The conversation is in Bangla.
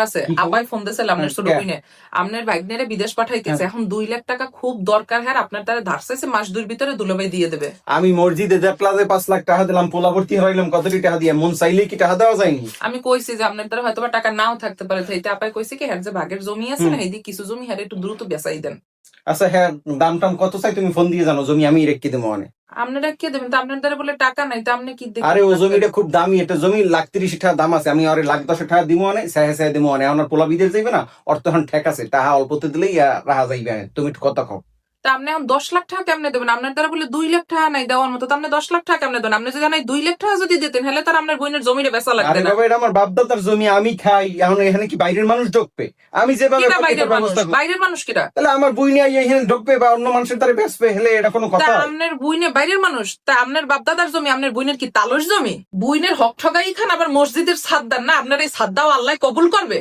আছে আপাই ফোন দিয়েছিল আপনার ছোট বইনে আপনার ভাগ্নেরে বিদেশ পাঠাইতেছে এখন 2 লাখ টাকা খুব দরকার হ্যাঁ আপনার তারা ধারছে মাস 2 ভিতরে দুলাভাই দিয়ে দেবে। আমি মসজিদে দেখলাতে 5 লাখ টাকা দিলাম, পোলা ভর্তি হইলাম, কত টাকা দিয়ে মন চাইলে কি টাকা দেওয়া যায়নি? আমি কইছি যে আপনার তারা হয়তো টাকা নাও থাকতে পারে, তাইতে আপাই কইছে কি হ্যাঁ যে ভাগের জমি আছে না এইদিকে কিছু জমি হ্যাঁ একটু দ্রুত বেচাই দেন। আচ্ছা হ্যাঁ, দাম টাম কত চাই তুমি ফোন দিয়ে জানো, জমি আমি রেখে দেবো মানে। আপনারা কে দেবেন? তো আপনার দ্বারা বলে টাকা নাই, তো আপনি কি দেবেন? আরে ও জমিটা খুব দামি, এটা জমি 1,30,000 টাকা দাম আছে, আমি আরে 1,10,000 টাকা দিব মানে সাহে দিব মানে। আমার পোলা বিদেশ যাইবে না, অর্থ এখন ঠেক আছে, টাকা অল্পতে দিলেই রাহা যাইবে। তুমি একটু কথা কও। তা আপনি এখন 10 লাখ টাকা কেমনে দেবেন? আপনার দ্বারা বলে 2 লাখ টাকা নাই দেওয়ার মতো, তো আপনি 10 লাখ টাকা কেমনে দেন? আপনি যদি নাই 2 লাখ টাকা যদি দিতেন হলে তার আপনার বোনের জমিটা বেচা লাগবে আরে না। বাবা, এটা আমার বাপদাদার জমি, আমি খাই, এখন এখানে কি বাইরের মানুষ ঢুকবে? আমি যেভাবে কিরা বাইরের মানুষ? বাইরের মানুষ কিরা? তাহলে আমার বই নিয়ে এখানে ঢুকবে বা অন্য মানুষের দ্বারা বেচবে, হলে এটা কোনো তা কথা? আপনার বুইনে বাইরের মানুষ, তা আপনার বাপদাদার জমি, আপনার বুইনের কি তালস জমি? বুইনের হক ঠগাই খান আবার মসজিদের ছাদ দেন না, আপনার এই ছাদ দাও আল্লাহ কবুল করবে?